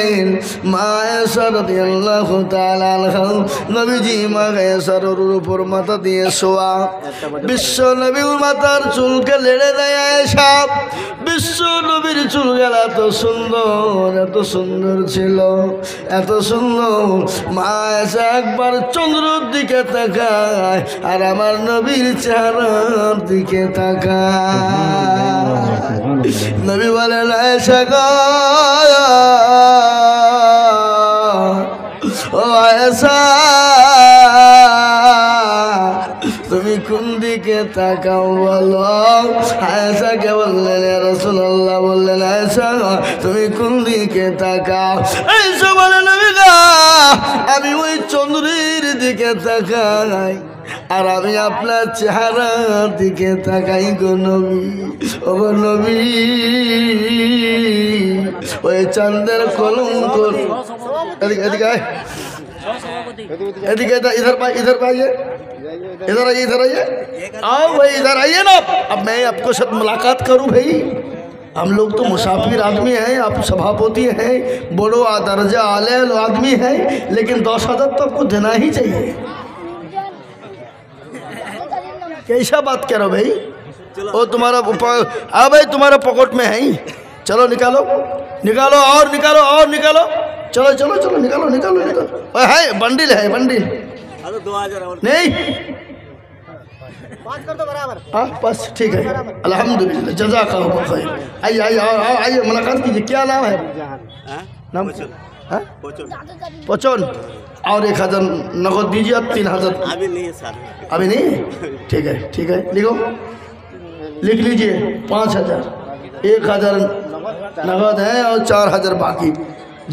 বলেন মা আয়েশা রাদিয়াল্লাহু তাআলা আনহা নবীজি মা আয়েশার উপর মাথা দিয়ে শোয়া বিশ্ব নবীর মাথার চুলকে লেড়ে দেয় আয়েশা বিশ্ব নবীর চুলগুলো এত সুন্দর ছিল এত সুন্দর মা আয়েশা একবার চন্দ্রের দিকে তাকায় আর আমার নবীর চেহারার দিকে তাকায় নবী বলেন আয়েশা গো ও আয়েশা তুমি কোন দিকে তাকাও বলো আয়েশাকে বললেন ইয়া রাসূলুল্লাহ বললেন আয়েশা তুমি কোন দিকে তাকাও আয়েশা বলেন নবী গো আমি ওই চন্দ্রের দিকে তাকাই আর আমি আপনার চেহারার দিকে তাকাই গো নবী ও গো নবী ওই চাঁদের কলঙ্ক এদিকে एदिके इधर आइए इधर आइए आओ भाई इधर आइए ना अब मैं आपको साथ मुलाकात करूं भाई हम लोग तो मुसाफिर आदमी हैं आप सभापति हैं बड़ो दर्जा आले आदमी हैं लेकिन 10,000 तो आपको देना ही चाहिए कैसा बात करो भाई वो तुम्हारा भाई तुम्हारा पॉकेट में है ही चलो निकालो निकालो और निकालो चलो चलो चलो निकालो निकालो निकालो है बंडिल है बंडिल 2000 नहीं 5 कर दो बराबर हाँ बस ठीक है अल्हम्दुलिल्लाह जज़ाकल्लाह खैर आइए आइए आइए मुलाकात कीजिए क्या नाम है नाम पचन और 1000 नगद दीजिए आप 3000 अभी नहीं है सर अभी नहीं ठीक है लिखो लिख लीजिए 5000 1000 नगद है और 4000 बाकी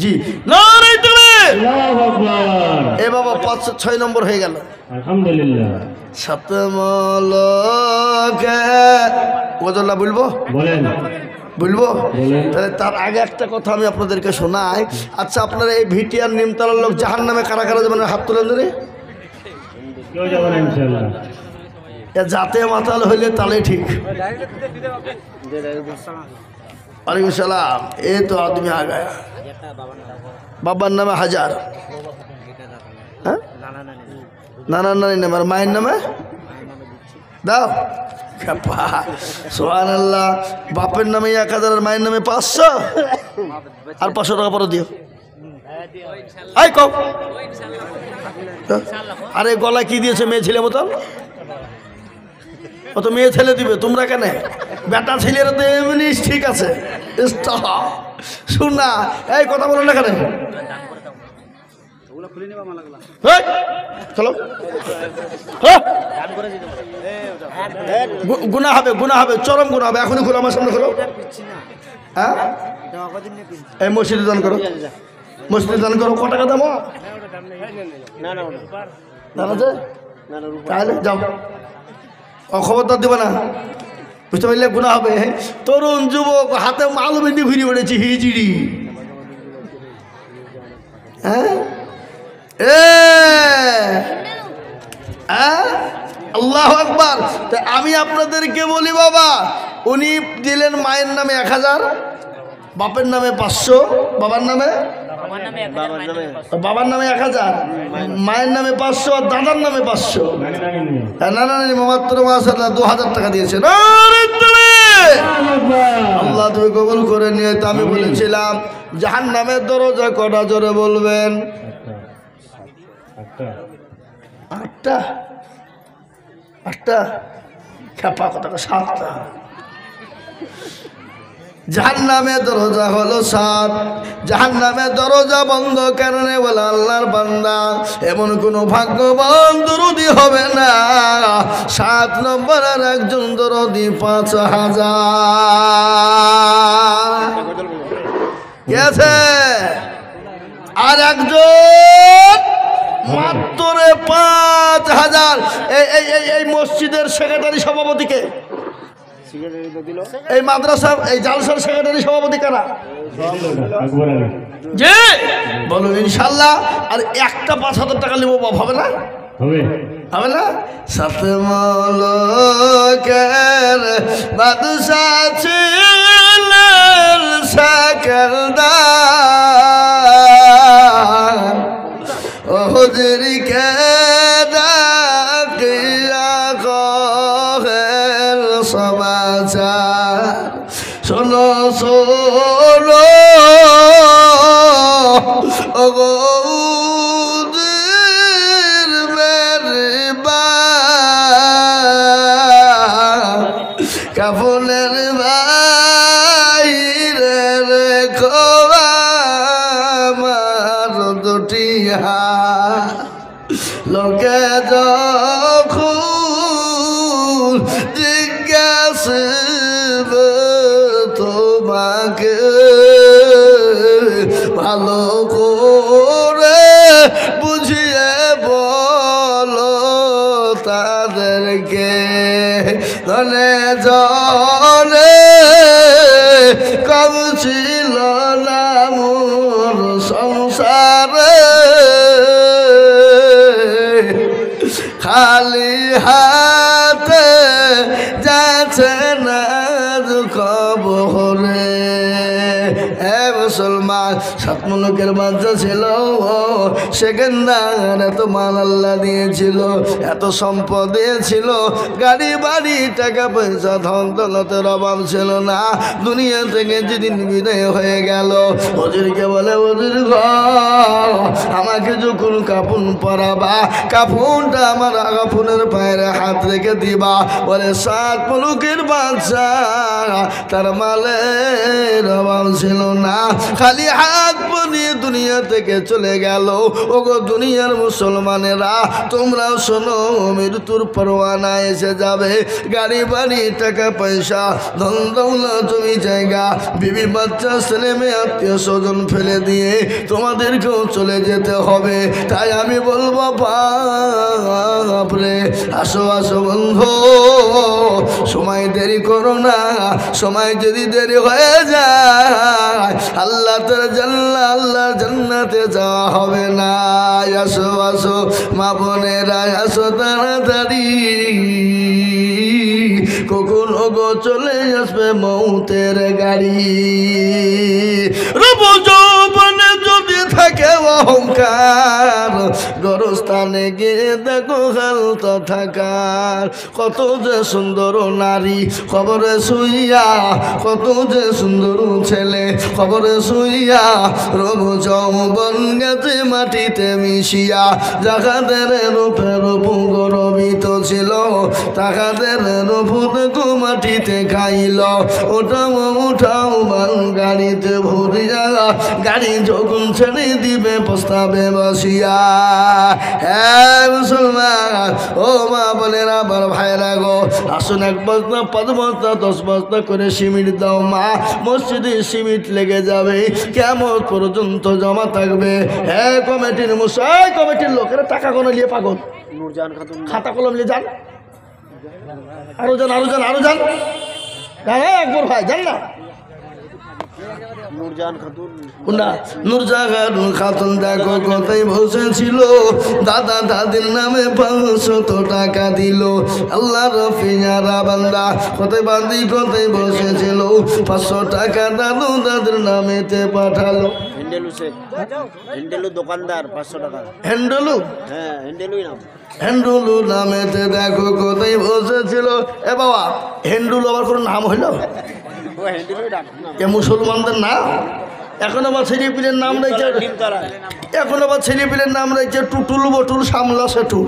जी नारे तकबीर আল্লাহু আকবার এ বাবা 506 নম্বর হয়ে গেল আলহামদুলিল্লাহ সতমলকে ওজলা বলবো তাহলে তার আগে একটা কথা আমি আপনাদেরকে শোনাই আচ্ছা আপনারা এই ভিটিআর নিমতলার লোক জাহান্নামে কারা কারা যাবেন হাত তুলে ধরে কেউ যাবে না ইনশাআল্লাহ যাতে মাতাল হইলে তাহলে ঠিক वालेकुम सलाम ये तो आदमी आ गया बाबर नाम है 1000 नाना नानी नाम मायर नाम है दाओ सुभान अल्लाह बापर नाम 1000 मायर नाम 500 और 500 टाका पर दियो आई कहो अरे गला की दिए मेये छेले मतन ও তো মেয়ে ছেলে দিবে তোমরা কেন বেটা ছেলেরা তো এমনি ঠিক আছে শোনা এই কথা বলো না কেন চলো গুনাহ হবে চরম গুনাহ হবে এখনই খোলো আমার সামনে খোলো হ্যাঁ এই মসজিদে দান করো কত টাকা দাম না তাহলে যাও খবরদার দেবে না বুঝতে পারলে গুণা হবে তরুণ যুবক হাতে মাল বেঁধে ঘুরে বেড়েছি হিজড়ি হ্যাঁ আল্লাহু আকবার আমি আপনাদেরকে বলি বাবা উনি দিলেন মায়ের নামে 1000 বাপের নামে 500 বাবার নামে 1000 মায়ের নামে 500 আর দাদার নামে 500 নানা মাত্র মাশাআল্লাহ 2000 টাকা দিয়েছেন আল্লাহ তুমি কবুল করে নিয়ে তো আমি বলেছিলাম জাহান্নামের দরজা কটা জোরে বলবেন 8টা খেপা কত 7টা জাহান্নামে দরজা হলো 7 জাহান্নামে দরজা বন্ধ কারণে বলে আল্লাহর বান্দা এমন কোন ভাগ্যবান দরদি হবে না 7 নম্বরের একজন দরদি 5000 কি আছে আর একজন মাত্র 5000 এই মসজিদের সেক্রেটারি সভাপতিকে এই মাদ্রাসা এই জালসার সেক্রেটারি সভাপতি কারা জি বলুন ইনশাআল্লাহ আর একটা 5000 টাকা নেব হবে না হবে না সাথে মলকের বাদশা ছিলেন সেকেন্দার ভালো করে বুঝিয়ে বলো তাদেরকে ধনে জলে কম ছিল না মোর সংসারে খালি হাতে যাচ্ছে না খবরে। মুসলমান সাত মুলুকের বাদশা ছিল সেকেন্দার, এত মাল আল্লাহ দিয়েছিল, এত সম্পদ দিয়েছিল, গাড়ি বাড়ি টাকা পয়সা ধন দৌলতের অভাব ছিল না। দুনিয়া থেকে যেদিন বিদায় হয়ে গেল হুজুরকে বলে, হুজুর গো আমাকে যখন কাফন পরাবা কাফনটা আমার কাফনের পায়ের হাত রেখে দিবা। বলে সাত মুলুকের বাদশা তার মালের অভাব ছিল না, খালি হাত বানিয়ে দুনিয়া থেকে চলে গেল। ওগো দুনিয়ার মুসলমানেরা তোমরাও শোনো, মৃত্যুর পরোয়ানা এসে যাবে, গাড়ি বাড়ি টাকা পয়সা ধন দৌলত জমি জায়গা বিবি বাচ্চা ছেলে মেয়ে আত্মীয় স্বজন ফেলে দিয়ে তোমাদেরকেও চলে যেতে হবে। তাই আমি বলবো বাপরে আসো আসো বন্ধু, সময় দেরি করো না, সময় যদি দেরি হয়ে যায় আল্লাহ জান্নাতে যাওয়া হবে না। আসো আসো মা বোনেরা আসো তাড়াতাড়ি, কখন গো চলে আসবে মৌতের গাড়ি। রূপ যৌবনে যদি থাকে অহংকার, গরস্থানে গিয়ে দেখো হালত থাকার। কত যে সুন্দর নারী খবরে শুইয়া, কত যে সুন্দর ছেলে খবরে শুইয়া, রূপ যৌবন গেছে মাটিতে মিশিয়া। যাহাদের রূপে রূপ গরবিত ছিল তাহাদের রূপ দেখো মাটিতে খাইল। ওটাও উঠাও বাল গাড়িতে ভরিয়া, গাড়ি যখন ছেড়ে দিবে প্রস্তাবে বসিয়া। হ্যাঁ মুসলমান ও মা বোনেরা আমার ভাইরা গো, আসুন 1 বস্তা 5 বস্তা 10 বস্তা করে সিমেন্ট দাও মা, মসজিদে সিমেন্ট লেগে যাবে, কেমন পর্যন্ত জমা থাকবে। হ্যাঁ কমিটির মশাই, কমিটির লোকেরা টাকা কোনো নিয়ে পাগল, খাতা কলম নিয়ে যান, আরো যান আরো যান আরো যান। হ্যাঁ একবার ভাই যান না। নূরজাহান খাতুন দেখো কোথায় বসেছিল, দাদা দাদির নামে 500 টাকা দিল। আল্লাহ রফিয়ারা বান্দা কোথায় বান্দি কোথায় বসেছিল, 500 টাকা দাদু দাদির নামেতে পাঠালো। দোকানদার 500 টাকা হ্যান্ডেলু, হ্যাঁ হ্যান্ডেলুই নাম, হ্যান্ডুলু নামেতে দেখো কোথায় বসেছিল। এ বাবা হ্যান্ডুলু আবার কোনো নাম হইল? এ মুসলমানদের নাম। এখন আবার ছেলে পিলের নাম রয়েছে, এখন আবার ছেলে পিলের নাম রয়েছে টুটুল বটুল সামলা সেটু।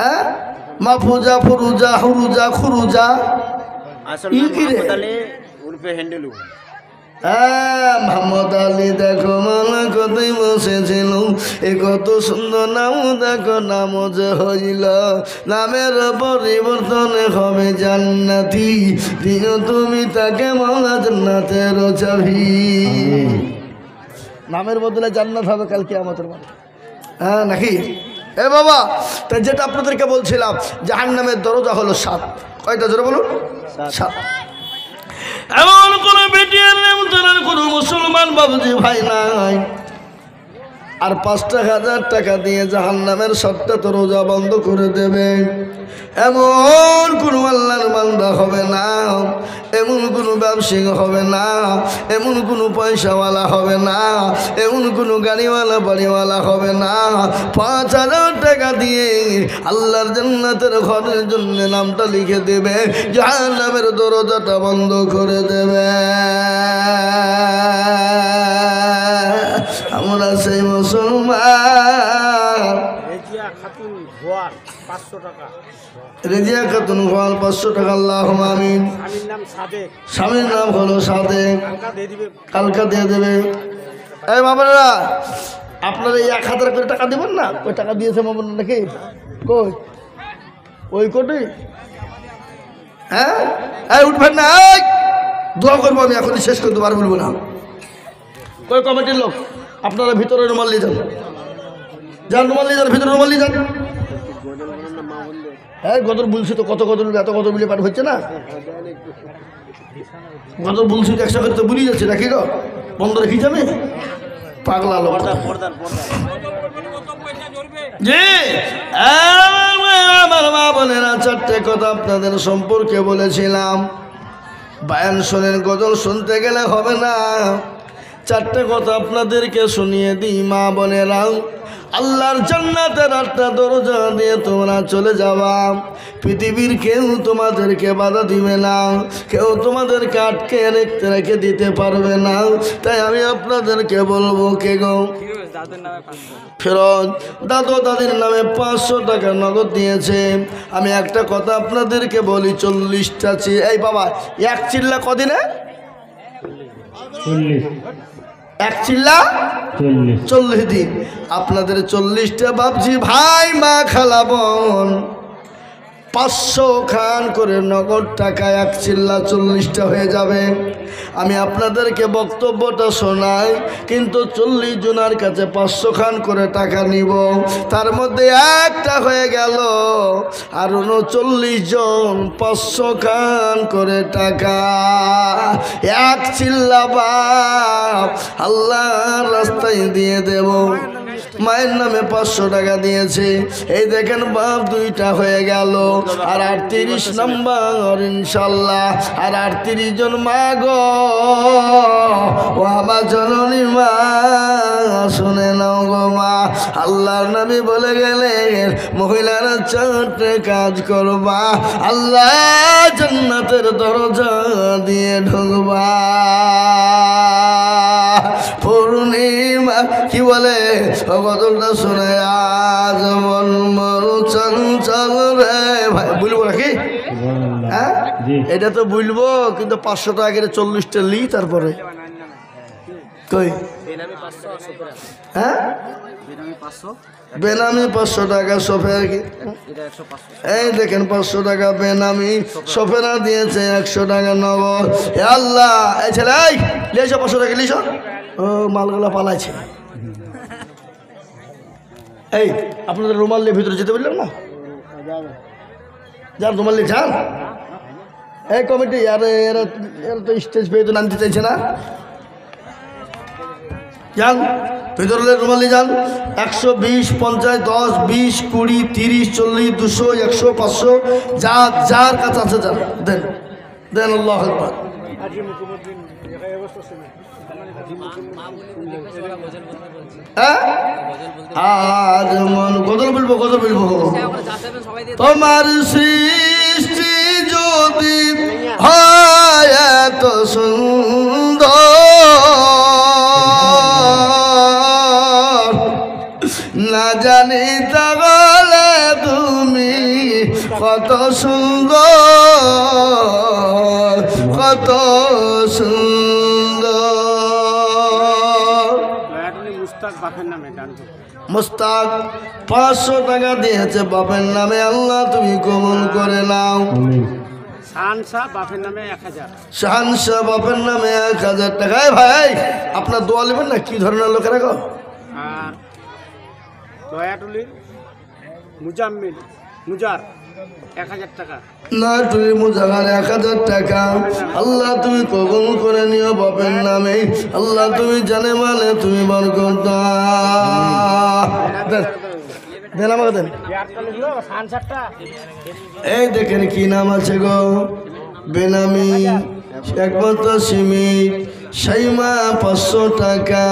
হ্যাঁ মাফুজা ফুরুজা হুরুজা খুরুজা হ্যান্ডেলু। হ্যাঁ মোহাম্মদ আলী দেখো মালা কোথায় বসেছিল, এ কত সুন্দর নাম দেখো নাম যে হইল। নামের পরিবর্তনে হবে জান্নাতি, দিও তুমি তাকে মালা জান্নাতের চাবি। নামের বদলে জান্নাত হবে কালকে আমাদের মাঠে। হ্যাঁ নাকি? এ বাবা তাই যেটা আপনাদেরকে বলছিলাম, জাহান্নামের দরজা হলো 7। কয়টা জোরে বলুন? 7। এমন কোনো বেটিয়ার নেমতলার কোনো মুসলমান বাবুজি ভাই নাই আর 5,000 টাকা দিয়ে জাহান্নামের 7টা দরজা বন্ধ করে দেবে। এমন কোনো আল্লাহর বান্দা হবে না, এমন কোনো ব্যবসায়ী হবে না, এমন কোনো পয়সাওয়ালা হবে না, এমন কোনো গাড়িওয়ালা বাড়িওয়ালা হবে না। 5,000 টাকা দিয়ে আল্লাহর জান্নাতের ঘরের জন্য নামটা লিখে দেবে, জাহান্নামের দরজাটা বন্ধ করে দেবে। আমরা সেই মুসলমান। রেজিয়া খাতুন ঘোয়াল 500 টাকা। আল্লাহুম্মা আমিন। স্বামীর নাম হলো সাদেক, কালকা দিয়ে দেবে। এই বাবারা আপনারা এই 1,000 করে টাকা দেবেন না? ওই টাকা দিয়েছে মামুন নাকি? কই ওই কোটি? হ্যাঁ এই উঠবেন না, দোয়া করবো আমি এখনই শেষ করতে পারবো না। ওই কমিটির লোক আপনারা ভিতরে রুমাল নিয়ে যান, যান রুমাল নিয়ে যান, ভিতরে রুমাল নিয়ে যান। হ্যাঁ গদর বলছি তো, কত গদর, এত গদর বলে পাঠ হচ্ছে না। গদর বলছি তো একসাথে তো বুঝিয়ে যাচ্ছে নাকি গো, বন্ধ রেখে যাবে পাগলা লোক। জি আমার মা বোনেরা, চারটে কথা আপনাদের সম্পর্কে বলেছিলাম। বায়ান শোনেন, গজল শুনতে গেলে হবে না, চারটে কথা আপনাদেরকে শুনিয়ে দিই মা বোনেরা। আল্লাহর জান্নাতের 8টা দরজা দিয়ে তোমরা চলে যাবা। পৃথিবীর কেউ তোমাদেরকে বাধা দিবে না, কেউ তোমাদেরকে আটকে রেখে দিতে পারবে না। তাই আমি আপনাদেরকে বলবো, কে গো ফেরত দাদু দাদির নামে 500 টাকা নগদ দিয়েছে। আমি একটা কথা আপনাদেরকে বলি, 40টা এই বাবা এক চিল্লা কদিনে, 40 এক চিল্লা 40 দিন। আপনাদের 40টা বাপজি ভাই মা খালা বোন 500 খান করে নগদ টাকা এক চিল্লা 40টা হয়ে যাবে। আমি আপনাদেরকে বক্তব্যটা শোনাই, কিন্তু 40 জনের কাছে 500 খান করে টাকা নিব, তার মধ্যে একটা হয়ে গেল, আর 39 জন 500 খান করে টাকা এক চিল্লা বাপ আল্লাহর রাস্তায় দিয়ে দেব। মায়ের নামে 500 টাকা দিয়েছে, এই দেখেন বাপ 2টা হয়ে গেল, আর 38 নম্বর ইনশাল্লাহ। আর 38 জন মা গো, ও আমার জননী মা, শুনে নাও গো মা, আল্লাহর নবী বলে গেলেন মহিলারা 4টে কাজ করবা, আল্লাহ জান্নাতের দরজা দিয়ে ঢুকবা। পূর্ণিমা কি বলে গজলটা শুনে, আজ মন মরু চঞ্চল রে ভাই, বলবো নাকি? হ্যাঁ এটা তো বলবো, কিন্তু 500 টাকা করে 40টা লি, তারপরে কই হ্যাঁ বেনামি 500 টাকা সফের কি, এই দেখেন 500 টাকা বেনামি, সফেরা দিয়েছে 100 টাকা নগদ। হে আল্লাহ, এই ছেলে এই লিয়েছ 500 টাকা লিছ, ও মালগুলা পালাইছে। এই আপনাদের রুমাল নিয়ে ভিতরে যেতে বললেন না, যান রুমাল নিয়ে যান। এই কমিটি আরে এরা তো স্টেজ পেয়ে তো নামতে চাইছে না, যান ভিতরে রুমাল নিয়ে যান। 120 50 10 20 20 30 40 200 100 500 যার কাছে আছে যান, দেন দেন। আল্লাহু আকবার। আজ মন গজল বলবো, গজল বলবো। তোমার সৃষ্টি যদি হয় এত সুন্দর, না জানি তাহলে তুমি কত সুন্দর, কত সুন্দর। মুস্তাক 500 টাকা দিয়েছে বাপের নামে, আল্লাহ তুমি কবুল করে নাও। শাহানশাহ বাপের নামে 1000 টাকা। ভাই আপনার দোয়া নেবেন না, কি ধরনের লোকেরা গো? আর দয়াটুলির মুজাম্মিল মুজার 1000 টাকা। না তুমি মুজাহার 1000 টাকা, আল্লাহ তুমি কবুল করে নিও বাপের নামে, আল্লাহ তুমি জানে মানে তুমি বরকত দাও। দেন আমাকে দেন। এই দেখেন কি নাম আছে গো, বেনামি একমাত্র সিমিট, সাইমা 500 টাকা,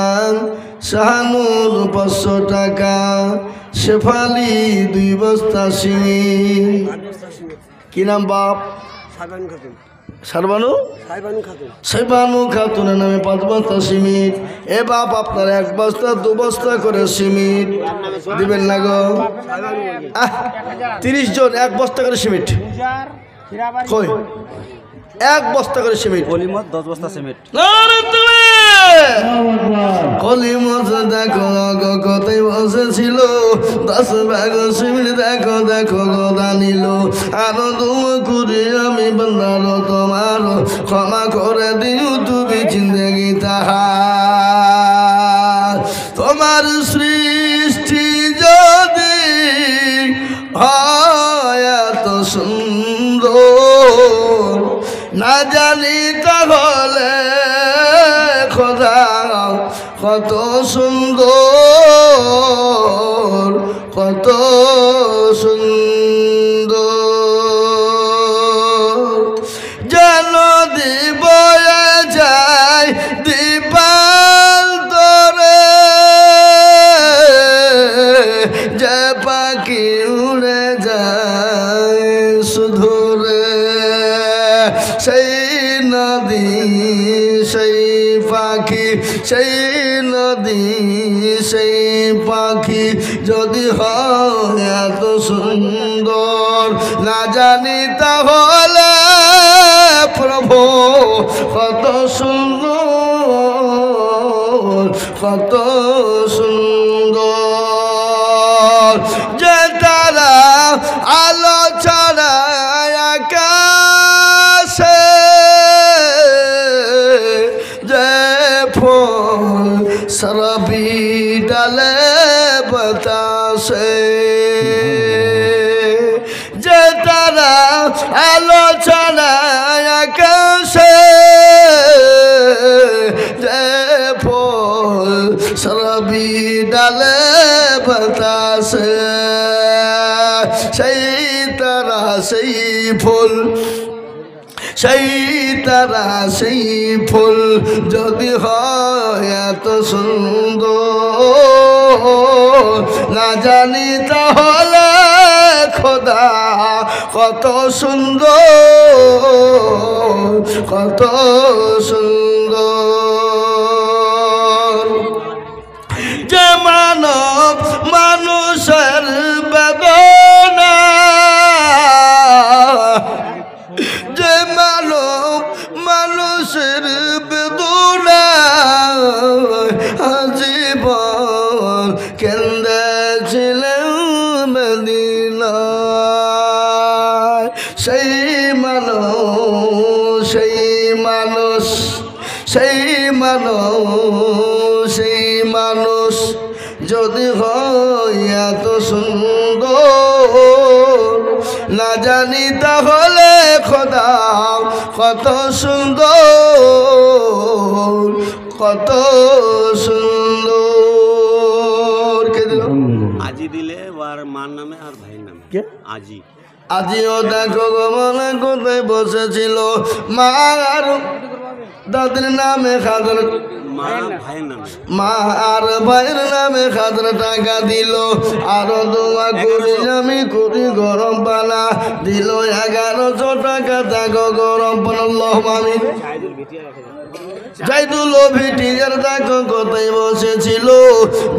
শাহানুর 500 টাকা, শেফালি 2 বস্তা সিমিট। কি নাম বাপ? সারবানু সাইবানু খাতুনের নামে 5 বস্তা সিমিট। এ বাপ আপনার 1 বস্তা 2 বস্তা করে সিমিট দিবেন না গো? 30 জন 1 বস্তা করে সিমিট, কই 1 বস্তা করে সিমিট, 10 বস্তা সিমেন্ট। কলিমত দেখো গো কোথায় বসেছিল, 10 ভাগ সিমিট দেখো দেখো গোদা নিল। আরো তুমি করি আমি বন্ধারো তোমার, ক্ষমা করে দিও তুমি জিন্দগি তাহার। তোমার সৃষ্টি যদি হয় এত সুন্দর না জানি তাহলে খোদা কত সুন্দর, কত সুন্দর। যেন দিবয়ে যায় দীপাল তোরে, যে পাখি উড়ে যায় সুধুরে, সেই নদী সেই পাখি, সেই নদী সেই পাখি যদি হয় এত সুন্দর না জানি তাহলে প্রভু কত সুন্দর, কত সুন্দর। যে তারা আলো ছড়ায় আকাশে, যে ফুল সরবি ডালে বাতাসে, যে তারা আলো ছড়ায় আকাশে, যে ফুল সরবি ডালে বাতাসে, সেই তারা সেই ফুল, সেই তারা সেই ফুল যদি হয় এত সুন্দর না জানি তাহলে খোদা কত সুন্দর, কত সুন্দর। যে মানব মানুষের বেদনা, যে মানব মানুষের বেদনা জীবন কেন্দ্রেছিলেন মদিনায়, সেই মানুষ, সেই মানুষ, সেই মানুষ, সেই মানুষ যদি হয় এত সুন্দর না জানি তাহলে খোদা কত সুন্দর, কত সুন্দর। কে দিল? আজি দিলে আর মার নামে আর ভাইয়ের নামে। কে? আজি। আজিও দেখো গো মনে কোথায় বসেছিল মা আর দাদির নামে খাজর, মা ভাইয়ের নামে। মা আর ভাইয়ের নামে খাজর টাকা দিল, আরো দোয়া করি আমি করি গরম পানা দিল 1100 টাকা। দেখো গরম পানা আমিন। জাইদুল ভিটিয়ার দেখো কোথায় বসেছিল,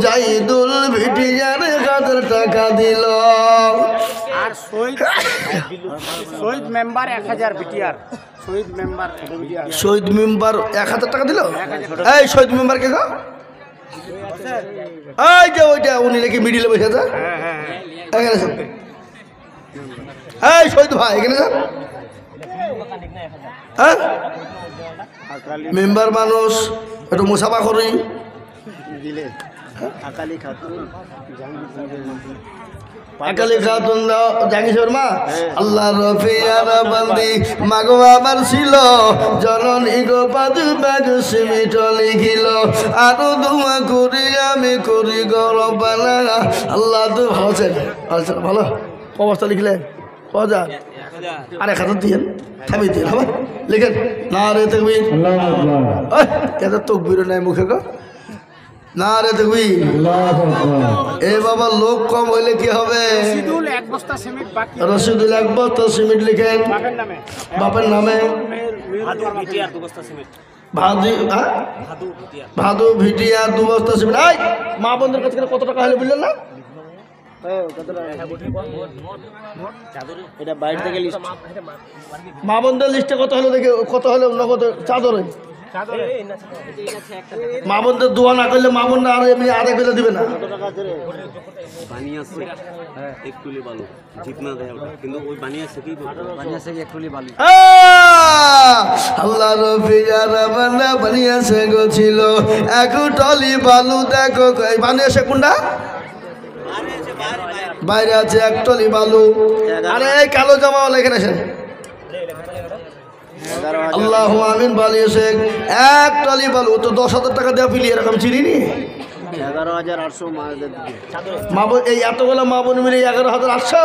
জাইদুল ভিটিয়ার খাজর টাকা দিল। আর শহীদ মেম্বার 1000 বিটিআর, শহীদ মেম্বার শহীদ মেম্বার 1000 টাকা দিল। এই শহীদ মেম্বার কে গো? এই যে ওইটা উনি নাকি মিডিলে বসে আছে। এখানে স্যার, এই শহীদ ভাই এখানে স্যার। হ্যাঁ মেম্বার মানুষ একটু মুসাফা করি দিলে আকালি খাতুন আকালি খাতুন জাগিসর মা আল্লাহ রফিয়ার বান্দি মাগো আবার ছিল জননী গো পাদু বাগ সিমিট লিখিল আরো দোয়া করি আমি করি গরম বানা আল্লাহ তো ভালো আছেন ভালো অবস্থা লিখলেন কজা আর 1000 দিয়েন থামিয়ে দিন হবে লিখেন না রে তকবীর আল্লাহু আকবার, এত তকবীর নাই মুখে গো না রে তকবীর। আল্লাহু আকবার। এ বাবা লোক কম হইলে কি হবে? রশিদুল 1 বস্তা সিমেন্ট বাকি, রশিদুল 1 বস্তা সিমেন্ট লিখেন বাপের নামে। বাপের নামে। ভাদু বিটিআর 2 বস্তা সিমেন্ট, ভাদু হ্যাঁ ভাদু বিটিআর। ভাদু ভিটিয়া 2 বস্তা সিমেন্ট। এই মা বোনদের কাছে কত টাকা হলে বললেন না? এটা বাইরে থেকে লিস্ট। মা বোনদের লিস্টে কত হলো দেখে কত হলো নগদ চাদরে মা বোনদের দোয়া না করলে মা বোনরা আর এমনি আধা বেলা দিবে না। বানিয়েছে একটুলি বালু জিতনা দেয় ওটা, কিন্তু ওই বানিয়েছে কি বানিয়েছে একটুলি বালু। আল্লাহ রফিয়ার বান্দা বানিয়েছে গো ছিল এক টলি বালু, দেখো বানিয়েছে কোনটা বাইরে আছে এক টলি বালু। আরে এই কালো জামা লেখে আসেন আল্লাহ আমিন বানিয়েছে এক টলি বালু, তো 10,000 টাকা দেওয়া ফিলি এরকম চিনি নি 11,800 মা বোন এই এতগুলো মা বোন মিলে 11,800।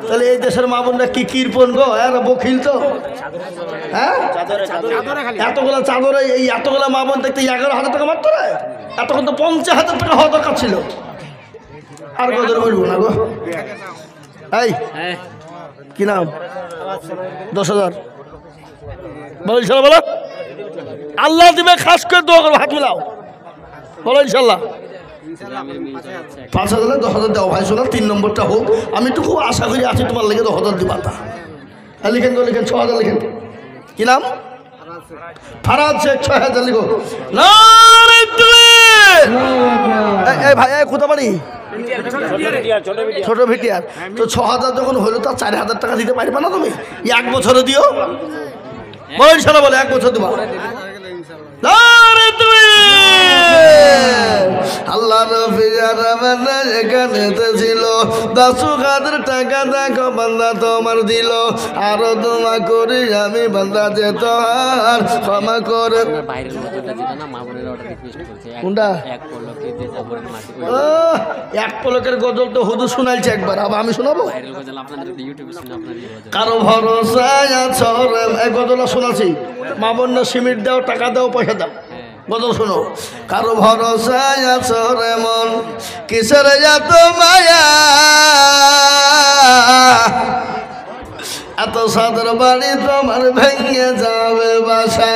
তাহলে এই দেশের মা বোনরা কি কিরপন গো, এরা বকিল তো। হ্যাঁ এতগুলো চাদরে এই এতগুলো মা বোন দেখতে 11,000 টাকা মাত্র, এতক্ষণ তো 50,000 টাকা হওয়া দরকার ছিল। আর কত বলবো না গো। এই কি নাম 10,000 বলো ইনশাল্লাহ, বলো আল্লাহ দিবে, খাস করে দোয়া করবো, হাত মিলাও বলো ইনশাল্লাহ। 5,000 10,000 দেওয়া ভাই, শোনা 3 নম্বরটা হোক, আমি একটু খুব আশা করি আছি তোমার লেগে 10,000 দিবা। তা লিখেন তো, লিখেন 6,000 লিখেন। কি নাম ফারাজ শেখ, 6,000 লিখো। এই ভাই কোথা বাড়ি ছোট ভিটিয়ার, তো 6,000 যখন হলো তার 4,000 টাকা দিতে পারবে না তুমি? 1 বছরে দিও বলো ইনশাল্লাহ, বলে 1 বছর দিবা। আল্লাহ এখানে ছিল 10,000 টাকা, দেখো বান্দা তোমার দিল, আরো দোয়া করি আমি বান্দা যে তোর ক্ষমা করে। কোনটা এক পলকের গজল তো হুদু শোনাইছে একবার, আবার আমি শোনাবো। কারো ভরসায় আছো রে, এই গজলটা শোনাছি। মা বোনরা সিমেন্ট দাও, টাকা দাও, পয়সা দাও, গজল শোনো। কারো ভরসায় আছো রে মন, কিসের এত মায়া, এত সাদর বাড়ি তোমার ভেঙে যাবে বাসা।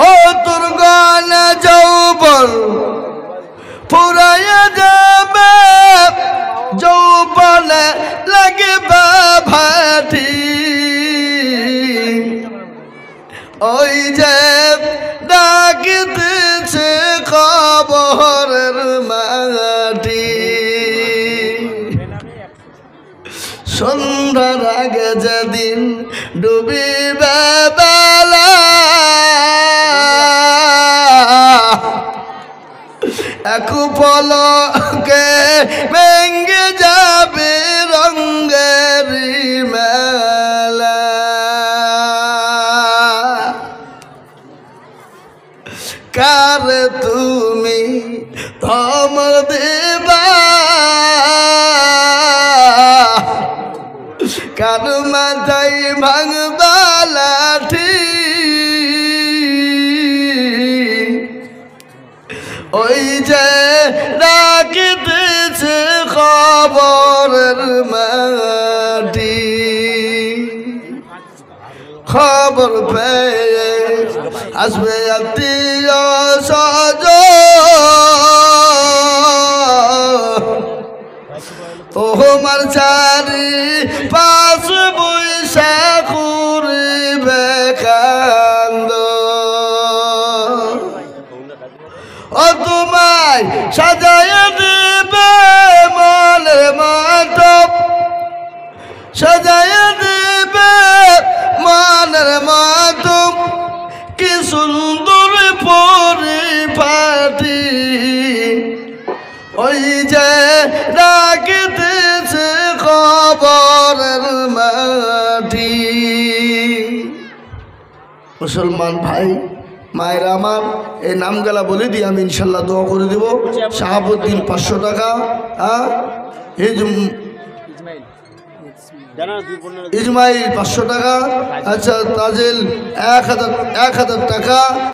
ও তোর গানা যৌবন ফুরাইয়া যাবে, যৌবনে লাগবে ভাটি, ওই যে ডাকিতেছে কবরের মাটি। সন্ধ্যার আগে যেদিন ডুবিবে বেলা, এক পলকে ভেঙে যাবে রঙের মেলা। কার তুমি থম দেবা, কার মাথায় ভাঙবা লাঠি, ওই যে ডাকিতেছে খবরের মাটি। খবর পেয়ে আসবে আত্মীয় স্বজন, তোমার চারি পাশ বৈশা করিবে কান্দ, ও তোমায় সাজায় দেবে মনের মাতব, সাজায় দেবে মনের মাতব, কি সুন্দর পরিপাটি, ওই যে ডাকিতেছে খবরের মাটি। মুসলমান ভাই মায়েরা আমার, এই নামগুলা বলে দিই, আমি ইনশাল্লাহ দোয়া করে দেবো। শাহাবুদ্দিন 500 টাকা, ইজমাইল 500 টাকা, আচ্ছা তাজিল 1,000 টাকা,